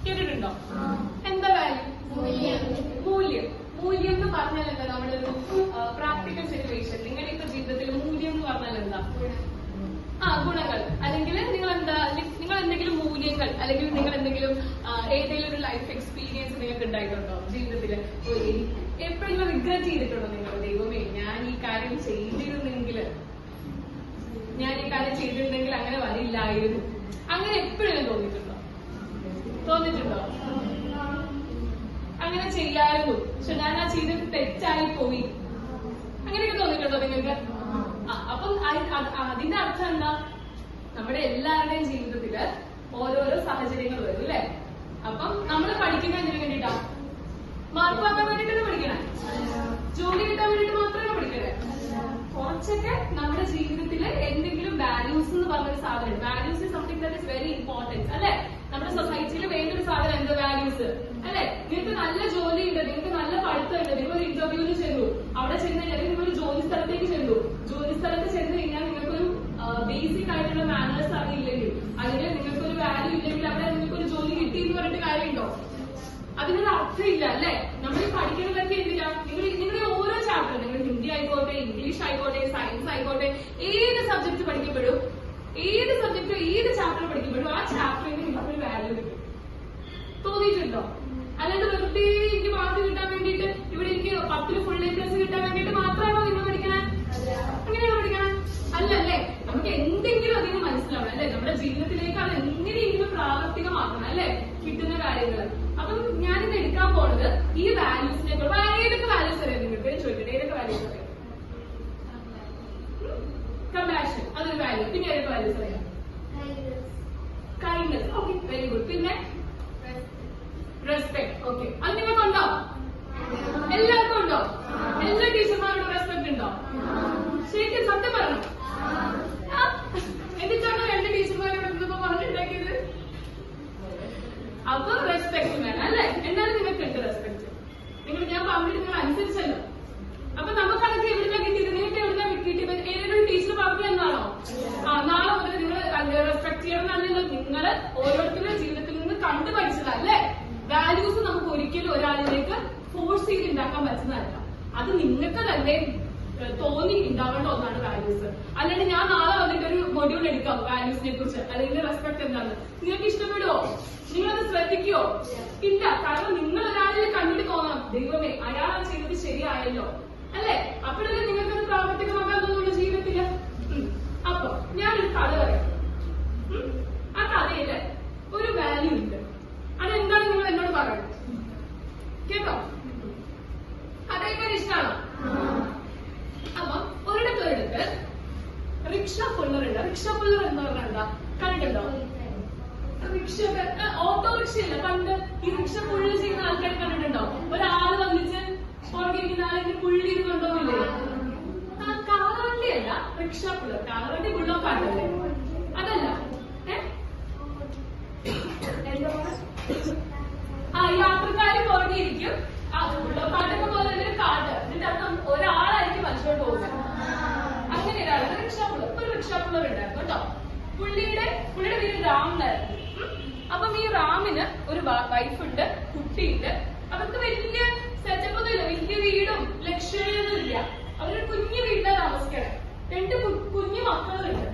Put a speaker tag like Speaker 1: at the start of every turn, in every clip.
Speaker 1: കേട്ടിട്ടുണ്ടോ? എന്താ വാല്യൂ? മൂല്യം. മൂല്യം എന്ന് പറഞ്ഞാൽ എന്താ? നമ്മുടെ ഒരു പ്രാക്ടിക്കൽ സിറ്റുവേഷൻ, നിങ്ങളുടെ ഇപ്പൊ ജീവിതത്തിൽ മൂല്യം എന്ന് പറഞ്ഞാൽ എന്താ? ഗുണങ്ങൾ, അല്ലെങ്കിൽ നിങ്ങൾ എന്തെങ്കിലും മൂല്യങ്ങൾ, അല്ലെങ്കിൽ നിങ്ങൾ എന്തെങ്കിലും ഏതെങ്കിലും ഒരു ലൈഫ് എക്സ്പീരിയൻസ് നിങ്ങൾക്ക് ഉണ്ടായിട്ടുണ്ടോ ജീവിതത്തിൽ? എപ്പോഴെങ്കിലും റിഗ്രറ്റ് ചെയ്തിട്ടുണ്ടോ നിങ്ങൾ? ദൈവമേ, ഞാൻ ഈ കാര്യം ചെയ്തിരുന്നെങ്കിൽ അങ്ങനെ വരില്ലായിരുന്നു, അങ്ങനെ എപ്പോഴും തോന്നിയിട്ടുണ്ടോ? അങ്ങനെ ചെയ്യായിരുന്നു, പക്ഷെ ഞാൻ ആ ചെയ്തത് തെറ്റായി പോയി, അങ്ങനെയൊക്കെ തോന്നിയിട്ടുണ്ടോ നിങ്ങൾക്ക്? അപ്പം അതിന്റെ അർത്ഥം എന്താ? നമ്മുടെ എല്ലാവരുടെയും ജീവിതത്തില് ഓരോരോ സാഹചര്യങ്ങൾ വരും അല്ലെ? അപ്പം നമ്മൾ പഠിക്കുന്നത് എന്തിനു വേണ്ടിയിട്ടാ? മാർക്ക് വാങ്ങാൻ വേണ്ടിയിട്ടാണ് പഠിക്കണേ? ജോലി കിട്ടാൻ വേണ്ടിയിട്ട് മാത്രമേ പഠിക്കണേ? കുറച്ചൊക്കെ നമ്മുടെ ജീവിതത്തില് എന്തെങ്കിലും വാല്യൂസ് എന്ന് പറഞ്ഞൊരു സാധനം, values is something that is very important അല്ലെ? നമ്മുടെ സൊസൈറ്റിയിൽ വേണ്ടൊരു സാധനം എന്താ? വാല്യൂസ് അല്ലെ? നിങ്ങൾക്ക് നല്ല ജോലി ഉണ്ട്, നിങ്ങൾക്ക് നല്ല പഠിത്തമുണ്ട്, നിങ്ങൾ ഒരു ഇന്റർവ്യൂവിന് ചെന്നു, അവിടെ ചെന്ന് കഴിഞ്ഞാൽ നിങ്ങൾ ഒരു ജോലി സ്ഥലത്തേക്ക് ചെന്നു, ജോലി സ്ഥലത്ത് ചെന്ന് കഴിഞ്ഞാൽ നിങ്ങൾക്കൊരു ബേസിക് ആയിട്ടുള്ള മാനേഴ്സ് അറിയില്ലെങ്കിൽ, അല്ലെങ്കിൽ നിങ്ങൾക്കൊരു വാല്യൂ ഇല്ലെങ്കിൽ അവിടെ നിങ്ങൾക്കൊരു ജോലി കിട്ടി എന്ന് പറഞ്ഞിട്ട് കാര്യമുണ്ടോ? അതിനൊരു അർത്ഥമില്ല അല്ലെ? നമ്മൾ പഠിക്കുന്നതൊക്കെ എന്തിനാ? നിങ്ങളുടെ ഓരോ ചാപ്റ്റർ, നിങ്ങൾ ഹിന്ദി ആയിക്കോട്ടെ, ഇംഗ്ലീഷ് ആയിക്കോട്ടെ, സയൻസ് ആയിക്കോട്ടെ, ഏത് സബ്ജക്ട് പഠിക്കപ്പെടും, ഏത് സബ്ജക്ട് ഏത് ചാപ്റ്റർ പഠിക്കപ്പെടും, ആ ചാപ്റ്ററിന് നിങ്ങൾക്കൊരു വാല്യൂ കിട്ടും. തോന്നിയിട്ടുണ്ടോ? അല്ലാണ്ട് വെറുതെ എനിക്ക് മാർക്ക് കിട്ടാൻ വേണ്ടിയിട്ട്, ഇവിടെ എനിക്ക് 10 ഫുൾ A+ കിട്ടാൻ വേണ്ടിയിട്ട് മാത്രമാണോ നിങ്ങൾ പഠിക്കണേ? അങ്ങനെയാണോ പഠിക്കണം? അല്ലല്ലേ? നമുക്ക് എന്തെങ്കിലും അതിന് മനസ്സിലാവണം അല്ലെ? നമ്മുടെ ജീവിതത്തിലേക്ക് അത് എങ്ങനെയെങ്കിലും പ്രാവർത്തികമാക്കണം അല്ലെ? കിട്ടുന്ന കാര്യങ്ങൾ. അപ്പം ഞാനിത് എടുക്കാൻ പോണത് ഈ വാല്യൂസിനെ കുറിച്ച്. ഏതൊക്കെ വാല്യൂസ് അറിയാം നിങ്ങൾക്ക്? ചോദിക്കട്ടെ, ഏതൊക്കെ വാല്യൂസ് അറിയാം? കമ്പാഷൻ, അതൊരു വാല്യൂ. പിന്നെ ഏതൊക്കെ വാല്യൂസ് അറിയാം? Kindness, okay, very good. പിന്നെ റെസ്പെക്ട്, ഓക്കെ. അത് നിങ്ങൾക്കുണ്ടോ? എല്ലാവർക്കും ഉണ്ടോ? എല്ലാ ടീച്ചർമാരോടും റെസ്പെക്ട് ഉണ്ടോ? ശരിക്കും സത്യം പറയണം. എന്നിട്ടാണോ 2 ടീച്ചർമാരോട് പറഞ്ഞിട്ടുണ്ടാക്കിയത്? അപ്പൊ റെസ്പെക്ട് വേണം അല്ലെ? എന്നാലും നിങ്ങൾക്ക് ഉണ്ട് റെസ്പെക്ട്. ഞാൻ പറഞ്ഞിട്ട് നിങ്ങൾ അനുസരിച്ചല്ലോ. അപ്പൊ നമുക്കതൊക്കെ എവിടുന്ന കിട്ടിയത്? നിങ്ങൾക്ക് എവിടുന്ന കിട്ടിയത്? ഏതൊരു ടീച്ചർ പറഞ്ഞു എന്നാണോ? നാളെ മുതൽ നിങ്ങൾ റെസ്പെക്ട് ചെയ്യണമെന്നല്ലോ. നിങ്ങൾ ഓരോരുത്തരുടെ ജീവിതത്തിൽ നിന്ന് കണ്ടു പഠിച്ചതല്ലേ? വാല്യൂസ് നമുക്ക് ഒരിക്കലും ഒരാളിലേക്ക് ഫോഴ്സ് ചെയ്ത് ഉണ്ടാക്കാൻ പറ്റുന്നതല്ല. അത് നിങ്ങൾക്ക് തന്നെ തോന്നി ഉണ്ടാവേണ്ട ഒന്നാണ് വാല്യൂസ്. അല്ലെങ്കിൽ ഞാൻ നാളെ വന്നിട്ട് ഒരു മൊഡ്യൂൾ എടുക്കാം വാല്യൂസിനെ കുറിച്ച്, അല്ലെങ്കിൽ റെസ്പെക്ട് എന്താണെന്ന്. നിങ്ങൾക്ക് ഇഷ്ടപ്പെടുവോ? നിങ്ങളത് ശ്രദ്ധിക്കുവോ? ഇല്ല. കാരണം നിങ്ങൾ ഒരാളിൽ കണ്ടിട്ട് തോന്നാം, ദൈവമേ അയാൾ ചെയ്തത് ശരിയായല്ലോ അല്ലെ? അപ്പോഴല്ലേ നിങ്ങൾക്കത് പ്രാവർത്തികമാക്കാൻ തോന്നുള്ളൂ ജീവിതത്തില്. അപ്പൊ ഞാനൊരു കഥ പറയാം. ആ കഥയില് ഒരു വാല്യൂ ഉണ്ട്. അതെന്താണ് നിങ്ങൾ എന്നോട് പറയുന്നത്? കേട്ടോ? അതെങ്ങനെ ഇഷ്ടമാണോ? അപ്പൊ ഒരിടത്ത് റിക്ഷ പുള്ളർ ഉണ്ട്. റിക്ഷ പുള്ളർ എന്ന് പറഞ്ഞാൽ എന്താ? കണ്ടിട്ടുണ്ടോ? ഓട്ടോറിക്ഷയല്ല, പണ്ട് ഈ റിക്ഷ പുള്ളി ചെയ്യുന്ന ആൾക്കാർ കണ്ടിട്ടുണ്ടോ? ഒരാള് വന്നിച്ച് പുറകിരിക്കുന്ന ആളെ പുള്ളി കൊണ്ടുപോകില്ലേ? കാറുവണ്ടിയല്ല, റിക്ഷ പുള്ളർ. കാറുവണ്ടി ബുള്ളോക്കാട്ടല്ലേ? അതല്ല. യാത്രക്കാര് പുറകിരിക്കും. ബുള്ളോക്കാട്ടൊക്കെ പോലെ തന്നെ കാട്ട്. എന്നിട്ട് അർത്ഥം ഒരാളായിരിക്കും മനുഷ്യരോട് പോകുന്നത്. അങ്ങനെ ഒരാളാണ് റിക്ഷ പുള്ളർ. ഒരു റിക്ഷ പുള്ളർ ഉണ്ടായിരുന്നു കേട്ടോ. പുള്ളിയുടെ പേര് രാം എന്നായിരുന്നു. അപ്പം ഈ റാമിന് ഒരു വൈഫുണ്ട്, കുട്ടിയുണ്ട്. അവർക്ക് വലിയ സെറ്റപ്പ് ഒന്നും ഇല്ല, വലിയ വീടും ലക്ഷറിയൊന്നും ഇല്ല. അവരൊരു കുഞ്ഞു വീട്ടിലാണ് താമസിക്കണേ. 2 കുഞ്ഞു മക്കളുണ്ട്.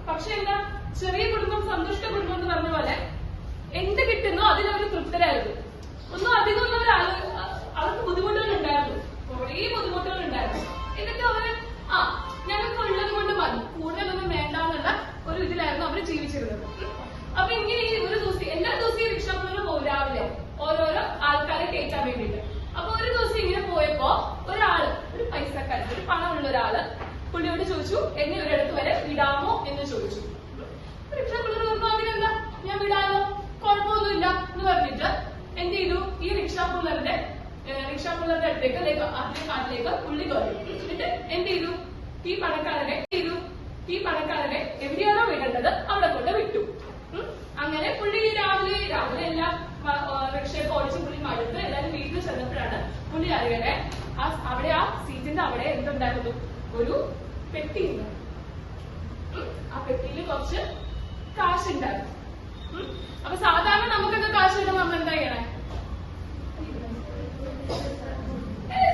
Speaker 1: പക്ഷെ എന്താ, ചെറിയ കുടുംബം സന്തുഷ്ട കുടുംബം എന്ന് പറഞ്ഞ പോലെ എന്ത് കിട്ടുന്നോ അതിലവർ തൃപ്തരായിരുന്നു. ഒന്നും അധികം അവർക്ക് ബുദ്ധിമുട്ടുകൾ ഉണ്ടായിരുന്നു, കുറേ ബുദ്ധിമുട്ടുകൾ ഉണ്ടായിരുന്നു. എന്നിട്ട് അവര് ഞങ്ങൾക്ക് ഉള്ളത് കൊണ്ട് മതി, കൂടുതലൊന്നും വേണ്ടെന്നുള്ള ഒരു ഇതിലായിരുന്നു അവര് ജീവിച്ചിരുന്നത്. അപ്പൊ ഇങ്ങനെ ഒരു ദിവസം എല്ലാ ദിവസവും ഈ റിക്ഷ പുള്ളർ പോകും രാവിലെ ഓരോരോ ആൾക്കാരെ കയറ്റാൻ വേണ്ടിയിട്ട്. അപ്പൊ ഒരു ദിവസം ഇങ്ങനെ പോയപ്പോ ഒരു പൈസക്കാരൻ, ഒരു പണമുള്ള ഒരാള് പുള്ളിയോട് ചോദിച്ചു, എന്നെ ഒരിടത്ത് വരെ വിടാമോ എന്ന് ചോദിച്ചു. റിക്ഷ പുള്ളർ പറഞ്ഞു, അതിനെന്താ, ഞാൻ വിടാലോ, കുഴപ്പമൊന്നുമില്ല എന്ന് പറഞ്ഞിട്ട് എന്ത് ചെയ്തു? ഈ റിക്ഷ പുള്ളറുടെ അടുത്തേക്ക് കാട്ടിലേക്ക് പുള്ളി കയറി. എന്നിട്ട് എന്ത് ചെയ്തു? ഈ പണക്കാരനെ എവിടെയാണോ വിടേണ്ടത് അവിടെ കൊണ്ട് വിട്ടു. അങ്ങനെ പുള്ളി രാവിലെ എല്ലാം റിക്ഷയൊക്കെ ഓടിച്ച് പുള്ളി മടുത്ത് എല്ലാവരും വീട്ടിൽ ചെന്നപ്പോഴാണ് പുള്ളി അറിയണേ അവിടെ ആ സീറ്റിന്റെ അവിടെ എന്തുണ്ടായിരുന്നു? ഒരു പെട്ടി. ആ പെട്ടിയിൽ കുറച്ച് കാശുണ്ടായിരുന്നു. അപ്പൊ സാധാരണ നമുക്കൊക്കെ കാശ് കിട്ടുമ്പോൾ നമ്മൾ എന്താ ചെയ്യണേ?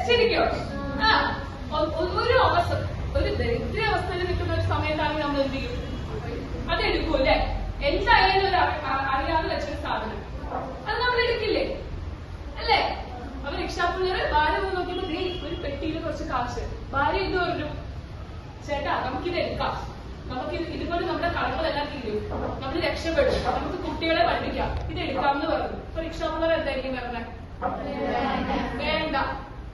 Speaker 1: ശരിക്കോ? ആ ഒരു അവസ്ഥ, ഒരു ദരിദ്ര അവസ്ഥയിൽ നിൽക്കുന്ന ഒരു സമയത്താണെങ്കിൽ നമ്മൾ എന്ത് ചെയ്യും? അത് എടുക്കും അല്ലെ? എന്തായാലും ഒരു അറിയാതെ വെച്ചൊരു സാധനം അത് നമ്മൾ എടുക്കില്ലേ അല്ലേ? അപ്പൊ രക്ഷാപിള്ളേർ ഭാര്യ നോക്കിയപ്പോ ഒരു പെട്ടിയിൽ കുറച്ച് കാശ്. ഭാര്യ ഇത് പറഞ്ഞു, ചേട്ടാ നമുക്കിത് എടുക്കാം, നമുക്ക് ഇതുകൊണ്ട് നമ്മുടെ കടങ്ങളെല്ലാം തീരും, നമ്മൾ രക്ഷപ്പെടും, നമുക്ക് കുട്ടികളെ പഠിപ്പിക്കാം, ഇത് എടുക്കാമെന്ന് പറഞ്ഞു. അപ്പൊ രക്ഷാപിള്ളേർ എന്തായിരിക്കും പറഞ്ഞത്? വേണ്ട,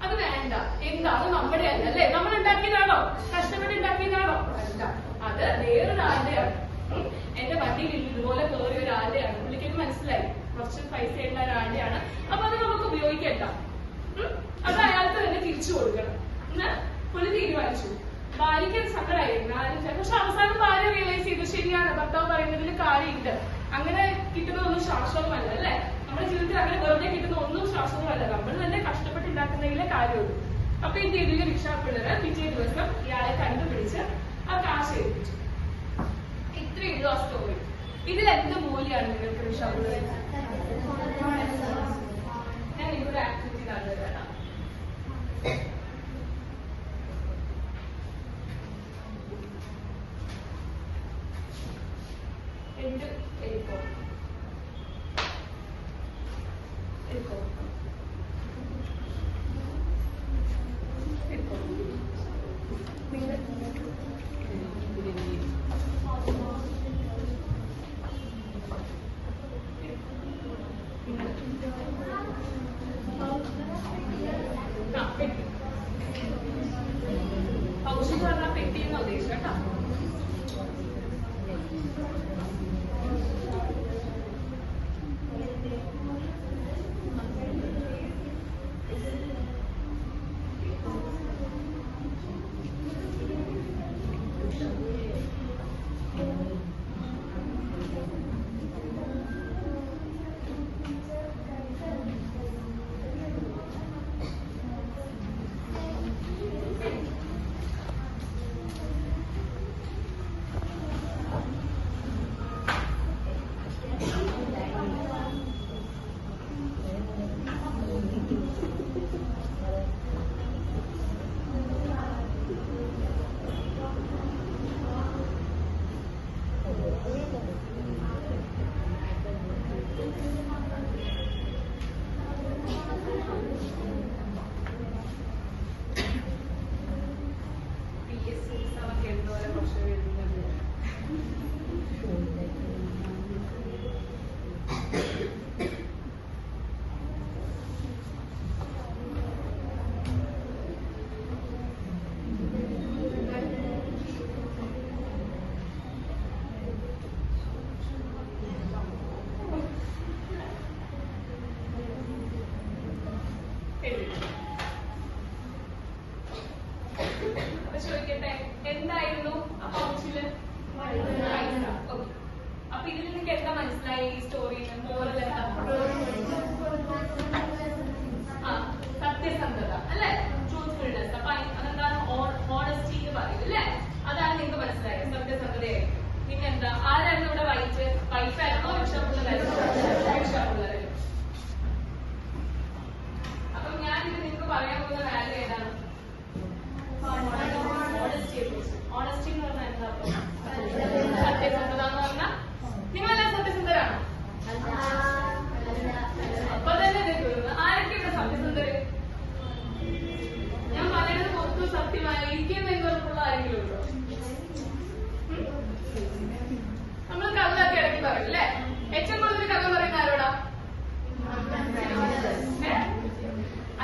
Speaker 1: അത് വേണ്ട. എന്താ? അത് നമ്മുടെ അല്ല അല്ലേ? നമ്മൾ ഉണ്ടാക്കിയതാണോ? കഷ്ടപ്പെട്ട് ഉണ്ടാക്കിയതാണോ? അല്ല, അത് വേറൊരാളുടെയാണ്. എന്റെ വണ്ടിയിൽ ഇതുപോലെ കയറിയ ഒരാളുടെയാണ്. പുള്ളിക്ക് മനസ്സിലായി കുറച്ച് പൈസ ഉള്ള ഒരാളുടെയാണ്. അപ്പൊ അത് നമുക്ക് ഉപയോഗിക്കണ്ട, അത് അയാൾക്ക് തന്നെ തിരിച്ചു കൊടുക്കണം എന്ന് പുള്ളി തീരുമാനിച്ചു. ഭാര്യയ്ക്ക് സങ്കടമായിരുന്നു. പക്ഷെ അവസാനം ഭാര്യ റിയലൈസ് ചെയ്തു, ശരിയാണ്, ഭർത്താവ് പറയുന്നതിൽ കാര്യമുണ്ട്. അങ്ങനെ കിട്ടുന്നതൊന്നും ശാശ്വതമല്ല അല്ലെ? നമ്മുടെ ജീവിതത്തിൽ അങ്ങനെ വെറുതെ കിട്ടുന്ന ഒന്നും ശാശ്വതമല്ല. നമ്മൾ തന്നെ കഷ്ടപ്പെട്ട് ഉണ്ടാക്കുന്നതിലെ കാര്യമുള്ളൂ. അപ്പൊ ഈ രീതിയിൽ രക്ഷാപിള്ളേര് പിറ്റേ ദിവസം ഇയാളെ കണ്ടുപിടിച്ച് ആ കാശ് ഏൽപ്പിച്ചു. ഇത്രയും ഉള്ളൂ ആ സ്റ്റോറി. ഇതിലെന്ത് മൂല്യമാണ് നിങ്ങൾക്ക് രക്ഷാപിള്ളേർ? ഞാൻ നിങ്ങളുടെ ആക്ടിവിറ്റി കണ്ടുതരാം. ചോദിക്കട്ടെ, എന്തായിരുന്നു ആ പൗച്ചില്? അപ്പൊ ഇതിൽ നിങ്ങൾക്ക് എന്താ മനസ്സിലായി ഈ സ്റ്റോറിയിൽ? മോറൽ എന്താ? സത്യസന്ധത അല്ലെ? ട്രൂത്ത്ഫുൾനെസ്. അപ്പൊ അതെന്താണ്? ഓണസ്റ്റി എന്ന് പറയും അല്ലെ? അതാണ് നിങ്ങൾക്ക് മനസ്സിലായത്, സത്യസന്ധതയായി. പിന്നെന്താ? ആരായിരുന്നു ഇവിടെ വൈറ്റ്? വൈഫായിരുന്നോ രക്ഷാപിള്ളേരായിരുന്നോ? രക്ഷാപിള്ളേരായിരുന്നു. അപ്പം ഞാൻ ഇത് നിങ്ങൾക്ക് പറയാൻ പോകുന്ന വാല്യൂ ഏതാണ്? ഓണസ്റ്റി എന്ന് പറഞ്ഞാൽ എന്താ? സത്യസന്ധത എന്ന് പറഞ്ഞാൽ നിങ്ങളെല്ലാം സത്യസന്ധരാണോ? അപ്പൊ തന്നെ ആരൊക്കെ ഇവിടെ സത്യസന്ധര്? ഞാൻ പറയുന്നത് മൊത്തം സത്യമായിരിക്കും എന്നൊക്കെയുള്ള ആരെങ്കിലും ഉണ്ടോ? നമ്മൾ കള്ളൊക്കെ ഇടയ്ക്ക് പറയും അല്ലേ? ഏറ്റവും കൂടുതൽ കഥ പറയുന്ന ആരോടാ?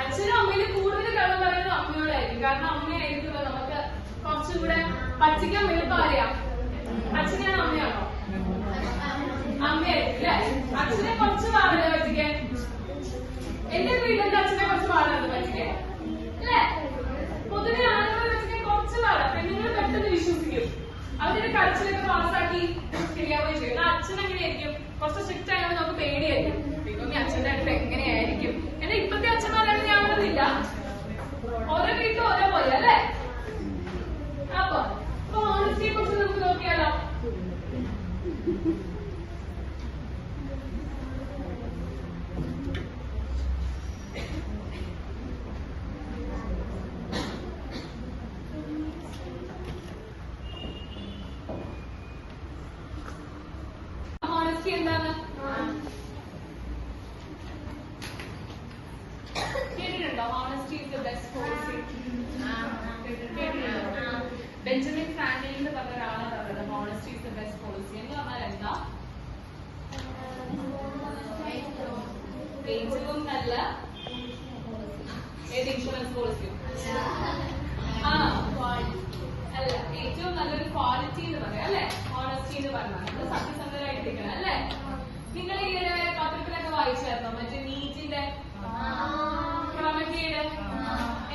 Speaker 1: അച്ഛനും അമ്മയിലും കൂടുതൽ കഥ പറയുന്നത് അമ്മയോടായിരിക്കും. കാരണം അമ്മയായിരിക്കുമല്ലോ നമുക്ക് കുറച്ചും കൂടെ പച്ചിക്കാൻ എളുപ്പം അറിയാം. അച്ഛനെയാണോ അമ്മയാണോ? അമ്മയായിരിക്കും അല്ലെ? അച്ഛനെ കുറച്ച് പാടില്ല പറ്റിക്കാൻ. എന്റെ വീട്ടിലെ അച്ഛനെ കുറച്ച് പാടാണ് പറ്റിക്കാൻ അല്ലെ? പൊതുവെ ആളുകളെ പറ്റിക്കാൻ കുറച്ച് പാടാം. പെണ്ണുങ്ങൾ പെട്ടെന്ന് വിശ്വസിക്കും. അവരുടെ കരച്ചിലൊക്കെ പാസ്സാക്കി ശരിയാവുകയും ചെയ്യും. അച്ഛൻ എങ്ങനെയായിരിക്കും? കുറച്ച് സ്ട്രിക്റ്റ് ആയതുകൊണ്ട് നമുക്ക് പേടിയായിരിക്കും. പിന്നെ അച്ഛൻ്റെ അടുത്ത് എങ്ങനെയായിരിക്കും? എന്നാൽ ഇപ്പത്തെ അച്ഛന്മാരാണെങ്കിൽ ആവുന്നില്ല. ഓരോ വീട്ടിലും ഓരോ പോലെ അല്ലെ? അപ്പൊ ഓണസ്റ്റിയെ കുറിച്ച് നമുക്ക് നോക്കിയാലോ? ബെഞ്ചമിൻ ഫ്രാങ്ക്ലിൻ എന്ന് പറഞ്ഞ ഒരാളാണ് പറഞ്ഞത് honesty is the best policy എന്ന് പറഞ്ഞാൽ എന്താ? ഏറ്റവും നല്ല ഏത് ഇൻഷുറൻസ് പോളിസിയും അല്ല, ഏറ്റവും നല്ലൊരു ക്വാളിറ്റി എന്ന് പറയാം അല്ലെ? ഹോണസ്റ്റി എന്ന് പറഞ്ഞാൽ നമ്മൾ സത്യസന്ധരായിട്ടിരിക്കണം അല്ലെ? നിങ്ങൾ ഈ പത്രത്തിലൊക്കെ വായിച്ചായിരുന്നോ മറ്റേ നീറ്റിന്റെ ക്രമക്കേട്?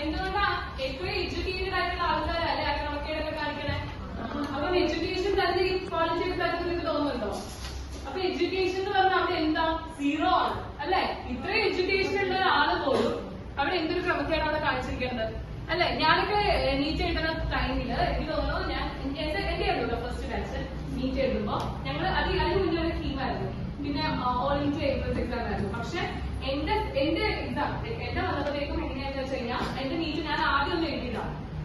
Speaker 1: എന്തുകൊണ്ടാ? ഏറ്റവും എഡ്യൂക്കേറ്റഡ് ആയിട്ടുള്ള ആൾക്കാരല്ലേ ആ ക്രമക്കേടൊക്കെ കാണിക്കണേ? അപ്പൊ എഡ്യൂക്കേഷൻ തന്നെ ഈ ക്വാളിറ്റി തരുന്നത് നിങ്ങൾക്ക് തോന്നുന്നുണ്ടോ? അപ്പൊ എഡ്യൂക്കേഷൻ എന്ന് പറഞ്ഞാൽ അവിടെ എന്താ? 0 ആണ് അല്ലെ? ഇത്രയും എഡ്യൂക്കേഷൻ ഉള്ള ഒരാള് പോലും അവിടെ എന്തൊരു ക്രമക്കേടാണ് അവിടെ കാണിച്ചിരിക്കേണ്ടത് അല്ലെ? ഞാനൊക്കെ നീറ്റ് എഴുതുന്ന ടൈമില് എനിക്ക് തോന്നുന്നു ഞാൻ എന്റെ ആയിരുന്നു ഫസ്റ്റ് ബാച്ച് നീറ്റ് എഴുതുമ്പോ ഞങ്ങൾ അതിന് മുന്നേ ഒരു ടീമായിരുന്നു, പിന്നെ ഓൾ ഇന്ത്യ എൻട്രൻസ് എക്സാം ആയിരുന്നു. പക്ഷെ എന്റെ എക്സാം എന്റെ വന്നപ്പോഴേക്കും എങ്ങനെയാന്ന് വെച്ച് കഴിഞ്ഞാൽ എന്റെ നീറ്റ് ഞാൻ ആദ്യം ഒന്നും എഴുതിയില്ല,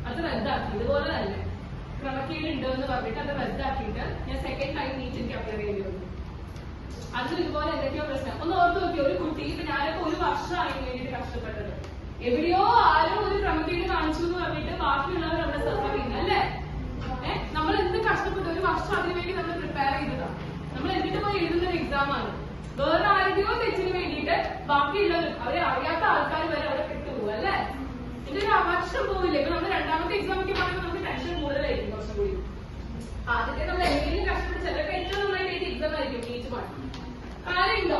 Speaker 1: അത് റദ്ദാക്കി. ഇതുപോലെ തന്നെ ക്രമക്കേട് ഉണ്ട് എന്ന് പറഞ്ഞിട്ട് അത് റദ്ദാക്കിയിട്ട് ഞാൻ സെക്കൻഡ് ടൈം നീറ്റ് എനിക്ക് അപ്ലൈ ചെയ്തു. അതിൽ ഇതുപോലെ എന്തൊക്കെയോ പ്രശ്നം ഒന്ന് ഓർത്ത് നോക്കി. ഒരു കുട്ടി ഇപ്പൊ ഞാനൊക്കെ ഒരു വർഷമായി വേണ്ടിയിട്ട് കഷ്ടപ്പെട്ടത്, എവിടെയോ ആരോ ഒരു ക്രമക്കേട് കാണിച്ചു എന്ന് പറഞ്ഞിട്ട് ബാക്കിയുള്ളവർ അവിടെ സഫർ ചെയ്യുന്നത് അല്ലേ? നമ്മൾ എന്ത് കഷ്ടപ്പെട്ടു, ഒരു വർഷം അതിനു വേണ്ടി നമ്മൾ പ്രിപ്പയർ ചെയ്തതാണ്. നമ്മൾ എന്നിട്ട് പോയി എഴുതുന്ന ഒരു എക്സാം ആണ്. വേറെ ആരുടെയോ തെറ്റിന് വേണ്ടിയിട്ട് ബാക്കിയുള്ളവരും അവരെ അറിയാത്ത ആൾക്കാർ വരെ അവിടെ പെട്ടുപോകും അല്ലെ? ഇതൊരു വർഷം പോവില്ലേ? ഇപ്പൊ നമ്മൾ രണ്ടാമത്തെ എക്സാം ഒക്കെ പറയുമ്പോൾ നമുക്ക് ടെൻഷൻ കൂടുതലായിരിക്കും കുറച്ചും കൂടി. ആദ്യത്തെ നമ്മൾ എങ്ങനെയും കഷ്ടപ്പെട്ട് ചിലർക്ക് ഏറ്റവും നന്നായിട്ട് എഴുതിയ എക്സാം ആയിരിക്കും നീറ്റ് പാട്ട്. കാര്യമുണ്ടോ?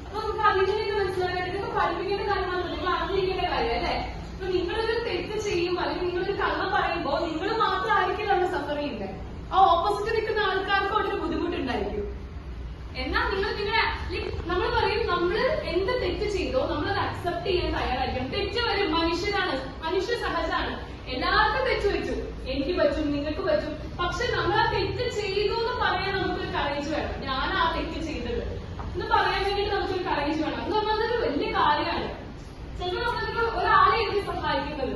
Speaker 1: അപ്പൊ നമുക്ക് അതിനെ മനസ്സിലാക്കാൻ ഇതൊക്കെ പഠിപ്പിക്കേണ്ട കാര്യമാണ്, നിങ്ങൾ അറിഞ്ഞിരിക്കേണ്ട കാര്യം അല്ലെ? അപ്പൊ നിങ്ങളൊരു തെറ്റ് ചെയ്യുമ്പോൾ അല്ലെങ്കിൽ നിങ്ങളൊരു കള്ളം പറയുമ്പോൾ നിങ്ങൾ മാത്രമായിരിക്കില്ല അവിടെ സഫർ ചെയ്യുന്നത്, ആ ഓപ്പോസിറ്റ് നിൽക്കുന്ന ആൾക്കാർക്കും അവിടെ ഒരു ബുദ്ധിമുട്ടുണ്ടായിരിക്കും. എന്നാൽ നിങ്ങളെ നമ്മൾ പറയും നമ്മൾ എന്ത് തെറ്റ് ചെയ്തോ നമ്മളത് അക്സെപ്റ്റ് ചെയ്യാൻ തയ്യാറായിരിക്കും. തെറ്റ് വരും, മനുഷ്യരാണ്, മനുഷ്യ സഹജമാണ്, എല്ലാവർക്കും തെറ്റ് പറ്റും, എനിക്ക് പറ്റും നിങ്ങൾക്ക് പറ്റും. പക്ഷെ നമ്മൾ ആ തെറ്റ് ചെയ്തു എന്ന് പറയാൻ നമുക്കൊരു കറേജ് വേണം. ഞാൻ ആ തെറ്റ് ചെയ്തത് എന്ന് പറയാൻ വേണ്ടിയിട്ട് നമുക്കൊരു കറേജ് വേണം. എന്ന് പറഞ്ഞാൽ അതൊരു വലിയ കാര്യമാണ്. ചിലപ്പോൾ നമ്മളൊക്കെ ഒരാളെ എനിക്ക് സഹായിക്കുന്നത്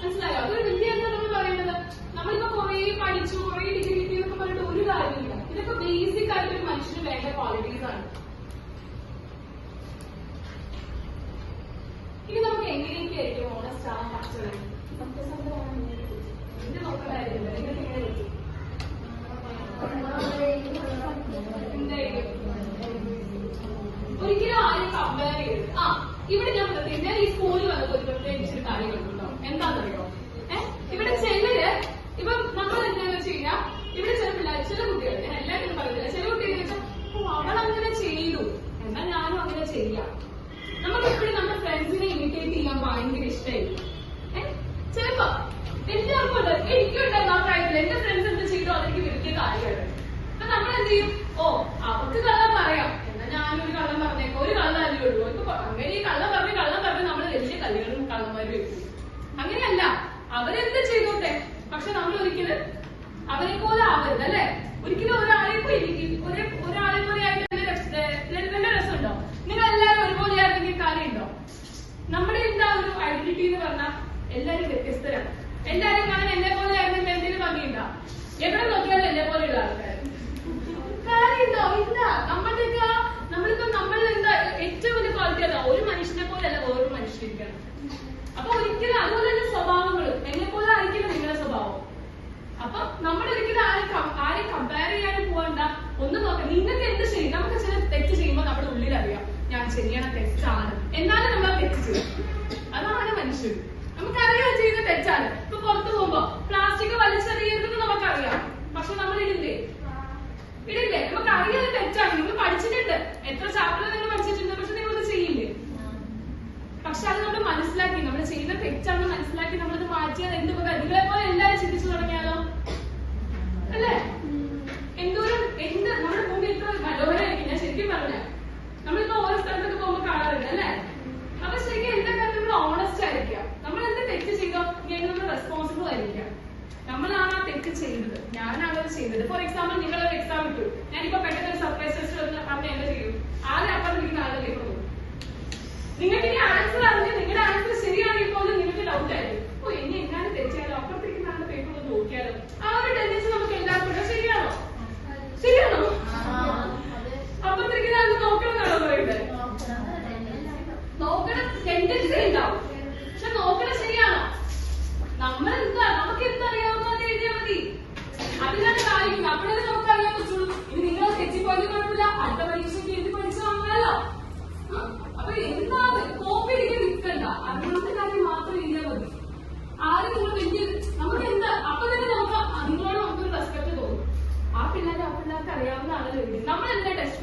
Speaker 1: മനസ്സിലായോ? അതൊരു വിദ്യ എന്താ നമ്മൾ പറയുന്നത്? നമ്മളിപ്പോ കുറെ പഠിച്ചു, കുറെ ഡിഗ്രി കിട്ടി എന്നൊക്കെ പറഞ്ഞിട്ട് ഒരു കാര്യമില്ല. ഇതൊക്കെ ബേസിക് ആയിട്ട് ഒരു മനുഷ്യന് വേണ്ട ക്വാളിറ്റീസ് ആണ്. ഇനി നമുക്ക് എങ്ങനെയൊക്കെ ആയിരിക്കും ഓണസ്റ്റ് ആവാൻ പറ്റുന്നത്? എന്റെ നോക്കണ്ടായിരുന്നില്ല, നിങ്ങൾക്ക് എങ്ങനെ പറ്റും? ഒരിക്കലും ആരും കമ്പയർ ചെയ്യരുത്. ഇവിടെ ഞാൻ പിന്നെ ഈ സ്കൂളിൽ വന്നപ്പോൾ ഒരു പ്രത്യേകിച്ചൊരു കാര്യം കണ്ടുണ്ടാവും. എന്താണെന്നറിയോ? ഇവിടെ ചിലര് ഇപ്പം നമ്മൾ എന്താന്ന് വെച്ച് കഴിഞ്ഞാൽ ഇവിടെ ചില പിള്ളേർ, ചില കുട്ടികൾ, ഞാൻ എല്ലാവരും പറയുന്നില്ല, ചില കുട്ടികൾ വെച്ചാൽ അവൾ അങ്ങനെ ചെയ്തു എന്നാൽ ഞാനും അങ്ങനെ ചെയ്യാം. നമുക്ക് എപ്പോഴും നമ്മുടെ ഫ്രണ്ട്സിനെ ഇമിറ്റേറ്റ് ചെയ്യാൻ ഭയങ്കര ഇഷ്ടമായിരിക്കും. ചിലപ്പോ എല്ലാവർക്കും ഉണ്ട്, എനിക്കുണ്ടായിരുന്നു ആ പ്രായത്തിൽ എന്റെ ഫ്രണ്ട്സ് എന്ത് ചെയ്തോ അതെനിക്ക് വലിയ കാര്യമാണ്. അപ്പൊ നമ്മൾ എന്ത് ചെയ്യും? ഓ അവർക്ക് കള്ളം പറയാം എന്നാൽ ഞാനൊരു കള്ളം പറഞ്ഞേക്കോ, ഒരു കള്ളല്ലേ ഉള്ളൂ. ഇപ്പൊ അങ്ങനെ ഈ കള്ളം പറഞ്ഞ് നമ്മൾ വലിയ കളികളും കള്ളന്മാരും വെക്കും. അങ്ങനെയല്ല, അവരെന്ത് ചെയ്തോട്ടെ, പക്ഷെ നമ്മൾ ഒരിക്കലും അവരെ പോലെ ആവരുത് അല്ലെ? ഒരിക്കലും ഒരാളെ പോലെ ആയിട്ട് നല്ല രസമുണ്ടോ? നിങ്ങൾ എല്ലാവരും ഒരുപോലെ ആയിരുന്നെങ്കിൽ കാര്യമുണ്ടോ? നമ്മുടെ എന്താ ഒരു ഐഡന്റിറ്റി എന്ന് പറഞ്ഞാൽ എല്ലാവരും വ്യത്യസ്തരാണ്. എല്ലാവരും കാണാൻ എന്നെ പോലെ ആയിരുന്നെങ്കിൽ എന്തെങ്കിലും ഭംഗിയുണ്ടോ? എവിടെ നോക്കിയാലും എന്നെ പോലെയുള്ള ആൾക്കാർ കാര്യമുണ്ടോ? ഇല്ല. നമ്മളിപ്പോ നമ്മൾ എന്താ ഏറ്റവും വലിയ ക്വാളിറ്റി അതാ, ഒരു മനുഷ്യനെ പോലെ അല്ല വേറൊരു മനുഷ്യരിക്കണം. അപ്പൊ ഒരിക്കലും അതുപോലെ തന്നെ സ്വഭാവങ്ങളും എന്നെ പോലെ ആയിരിക്കില്ല നിങ്ങളുടെ സ്വഭാവം. അപ്പൊ നമ്മൾ ഒരിക്കലും ആരെയും കമ്പയർ ചെയ്യാനും പോകണ്ട. ഒന്നും നോക്കാം, നിങ്ങൾക്ക് എന്ത് ശരി. നമുക്ക് ചില തെറ്റ് ചെയ്യുമ്പോൾ നമ്മുടെ ഉള്ളിൽ അറിയാം ഞാൻ ചെയ്യണ തെറ്റാണ്, എന്നാലും നമ്മൾ ആ തെറ്റ് ചെയ്യും. അതാണ് മനുഷ്യൻ. നമുക്കറിയാം ചെയ്യുന്ന തെറ്റാണ്. ഇപ്പൊ പുറത്തു പോകുമ്പോ പ്ലാസ്റ്റിക് വലിച്ചെറിയരുതെന്ന് നമുക്കറിയാം, പക്ഷെ നമ്മൾ ഇടില്ലേ? നമുക്കറിയാം തെറ്റാണ്. നിങ്ങൾ പഠിച്ചിട്ടുണ്ട്, എത്ര ചാപ്റ്റർ നിങ്ങൾ പഠിച്ചിട്ടുണ്ട്, പക്ഷെ നിങ്ങളത് ചെയ്യില്ലേ? പക്ഷെ അത് നമ്മൾ മനസ്സിലാക്കി, നമ്മൾ ചെയ്യുന്ന തെറ്റാണെന്ന് മനസ്സിലാക്കി നമ്മളത് മാറ്റിയാൽ എന്ത് ഉപകാരം? നിങ്ങളെ പോലെ എല്ലാവരും ചിന്തിച്ചു തുടങ്ങിയാലോ അല്ലേ? നമ്മുടെ ഭൂമി ഇത്ര മനോഹരമായിരിക്കും. ഞാൻ ശരിക്കും പറഞ്ഞ നമ്മളിപ്പോ ഓരോ സ്ഥലത്തൊക്കെ പോകുമ്പോൾ കാണാറുണ്ട് അല്ലെ? അപ്പൊ ശരിക്കും എന്താ കാര്യം? നമ്മൾ ഓണസ്റ്റ് ആയിരിക്കാം. നമ്മൾ എന്ത് തെറ്റ് ചെയ്തോ നമ്മൾ റെസ്പോൺസിബിൾ ആയിരിക്കാം. നമ്മളാണ് ആ തെറ്റ് ചെയ്തത്, ഞാനാണ് അത് ചെയ്തത്. ഫോർ എക്സാമ്പിൾ നിങ്ങളൊരു എക്സാം ഇട്ടു, ഞാനിപ്പോ പെട്ടെന്ന് ഒരു സർപ്രൈസ് ടെസ്റ്റ് പറഞ്ഞ എന്താ ചെയ്യും? ആദ്യം അപ്പം ഇരിക്കുന്ന ആളുടെ പേപ്പർ പോകും. നിങ്ങൾക്ക് ഇനി ആൻസർ അറിഞ്ഞ് നിങ്ങളുടെ ആൻസർ ശരിയാണെങ്കിൽ പോലും നിങ്ങൾക്ക് ഡൗട്ട് ആയിരിക്കും. ഓ ഇനി എങ്ങാനും തെറ്റിയാലോ, അപ്പുറത്തേക്ക് ആളുടെ പേപ്പർ ഒന്ന് നോക്കിയാലോ? ആ ഒരു ടെൻഡൻസി നമുക്ക് എല്ലാവർക്കും ഉണ്ട്. ശരിയാണോ? അപ്പുറത്തേക്ക് ആൾ നോക്കണം എന്നാണോ പറയുന്നത്? നോക്കണം, ടെൻഡൻസി ഉണ്ടാവും, പക്ഷെ നോക്കണം ശരിയാണോ? നമ്മൾ എന്താ, നമുക്ക് എന്തറിയാവുന്ന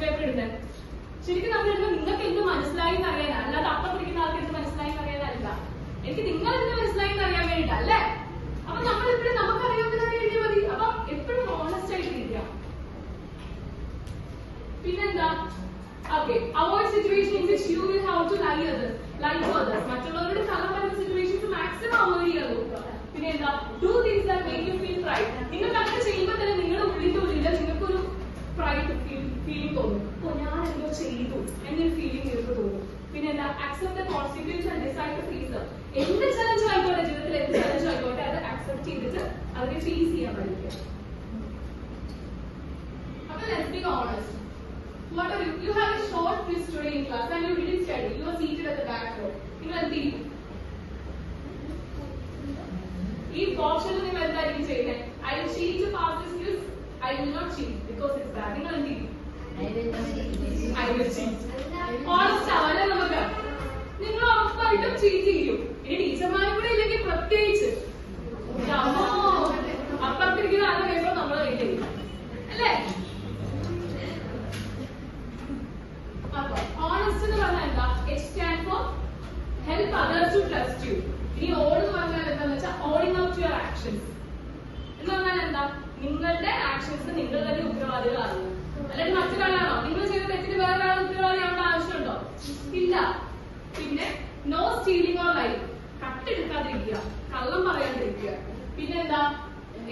Speaker 1: ക്വസ്റ്റ്യൻ പേപ്പർ ഇടുന്നത്? ശരിക്കും നമ്മൾ ഇടുമ്പോൾ നിങ്ങൾക്ക് എന്ത് മനസ്സിലായി എന്ന് അറിയാനാ, അല്ലാതെ അപ്പുറത്തിരിക്കുന്ന ആൾക്ക് എന്ത് മനസ്സിലായി എന്ന് അറിയാനല്ല. എനിക്ക് നിങ്ങൾ എന്ത് മനസ്സിലായി എന്ന് അറിയാൻ വേണ്ടിട്ടാ അല്ലേ? അപ്പൊ നമ്മൾ എപ്പോഴും നമുക്ക് അറിയാവുന്ന എഴുതിയാൽ മതി. അപ്പൊ എപ്പോഴും ഓണസ്റ്റ് ആയിട്ട് ഇരിക്കാം. പിന്നെന്താ? Okay, avoid situation in which you will have to lie to others. മറ്റുള്ളവരുടെ കള്ളം പറയുന്ന സിറ്റുവേഷൻസ് മാക്സിമം അവോയ്ഡ് ചെയ്യാൻ നോക്കുക. പിന്നെ എന്താ? Do things that make you feel pride. നിങ്ങൾക്ക് അങ്ങനെ ചെയ്യുമ്പോൾ തന്നെ നിങ്ങളുടെ ഉള്ളിന്റെ ഉള്ളിൽ നിങ്ങൾക്കൊരു പ്രൈഡ് ഫീലിംഗ് തോന്നും. ഓ, ഞാൻ എന്തോ ചെയ്തു എന്നൊരു ഫീലിംഗ് നിങ്ങൾക്ക് തോന്നും. പിന്നെ എന്താ? Accept the consequence and decide to face them. എന്ത് ചലഞ്ച് ആയിക്കോട്ടെ, ജീവിതത്തിൽ എന്ത് ചലഞ്ച് ആയിക്കോട്ടെ, അത് അക്സെപ്റ്റ് ചെയ്തിട്ട് അതിനെ ഫേസ് ചെയ്യാൻ പഠിക്കുക. അപ്പൊ let's be honest. What are you? You have a short quiz today in class and you didn't study. You are seated at the back row. നിങ്ങൾ എന്ത് ചെയ്യും? ഈ പോർഷനിൽ നിങ്ങൾ എന്തായിരിക്കും ചെയ്യുന്നത്? I will cheat to pass this quiz. I will not cheat because it's bad. നിങ്ങൾ എന്ത് ചെയ്യും? I will cheat. Honest ആവാനേ നമുക്ക്. നിങ്ങൾ ഉറപ്പായിട്ടും ചീറ്റ് ചെയ്യും. ഇനി ടീച്ചർമാരും കൂടെ ഇല്ലെങ്കിൽ പ്രത്യേകിച്ച് അപ്പുറത്തിരിക്കുന്ന ആരും കഴിയുമ്പോൾ നമ്മൾ കഴിക്കും അല്ലേ? അപ്പൊ ഓണസ്റ്റ് എന്ന് പറഞ്ഞാൽ എന്താ? H stand for help others to trust you. ഇനി ഓൺ എന്ന് പറഞ്ഞാൽ എന്താന്ന് വെച്ചാൽ ഓണിങ് ഔട്ട് യുവർ ആക്ഷൻസ് എന്ന് പറഞ്ഞാൽ എന്താ? നിങ്ങളുടെ ആക്ഷൻസ് നിങ്ങൾ തന്നെ ഉത്തരവാദികളാകുക. അല്ലെങ്കിൽ മറ്റൊരാളാണോ? നിങ്ങൾ ചെയ്ത തെറ്റിന് വേറെ ഒരാൾ ഉത്തരവാദിയാവേണ്ട ആവശ്യമുണ്ടോ? ഇല്ല. പിന്നെ നോ സ്റ്റീലിംഗ് ഓർ ലൈ. കട്ടെടുക്കാതിരിക്കുക, കള്ളം പറയാതിരിക്കുക. പിന്നെന്താ?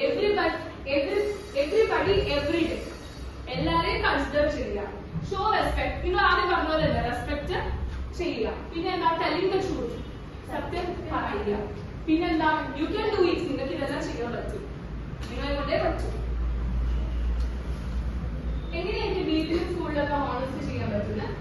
Speaker 1: Everybody every day. എല്ലാരെയും കൺസിഡർ ചെയ്യുക. Show respect. നിങ്ങൾ ആദ്യം പറഞ്ഞ പോലെ തന്നെ റെസ്പെക്ട് ചെയ്യുക. പിന്നെ എന്താ? Telling the truth. സത്യം പറയുക. പിന്നെന്താ? You can do it. നിങ്ങൾക്ക് ഇതെല്ലാം ചെയ്യാൻ പറ്റും. നിങ്ങളെ കൊണ്ടേ പറ്റും. എങ്ങനെയായിരിക്കും വീട്ടിലും സ്കൂളിലൊക്കെ ഓണസ്റ്റ് ചെയ്യാൻ പറ്റുന്നത്?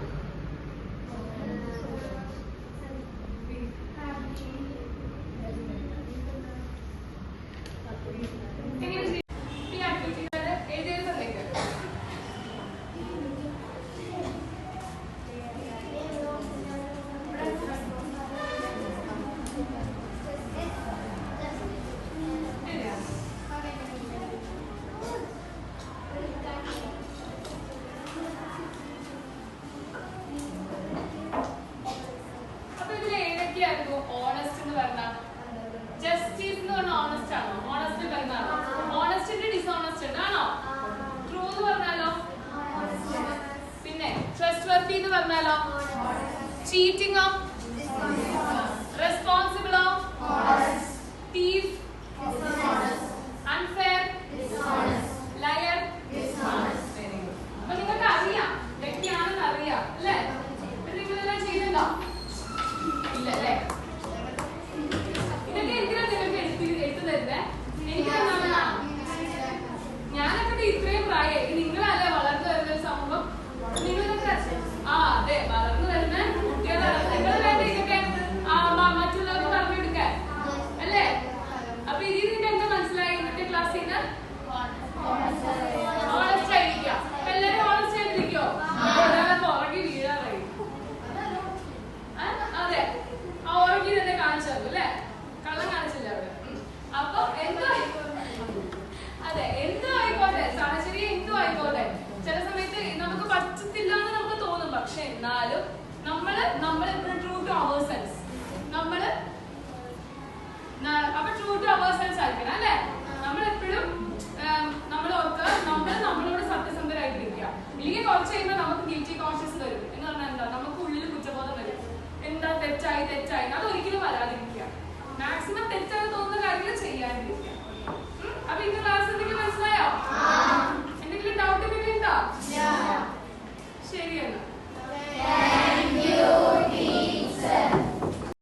Speaker 1: ഓണസ്റ്റ് എന്ന് പറഞ്ഞാൽ ജസ്റ്റിസ് എന്ന് പറഞ്ഞാൽ ഓണസ്റ്റ് ആണോ? ഓണസ്റ്റ് പറഞ്ഞാണോ? ഓണസ്റ്റിന്റെ ഡിസോണസ്റ്റ് ആണോ? ട്രൂ എന്ന് പറഞ്ഞാലോ? പിന്നെ ട്രസ്റ്റ് വർത്തി എന്ന് പറഞ്ഞാലോ? ചീറ്റിംഗോ?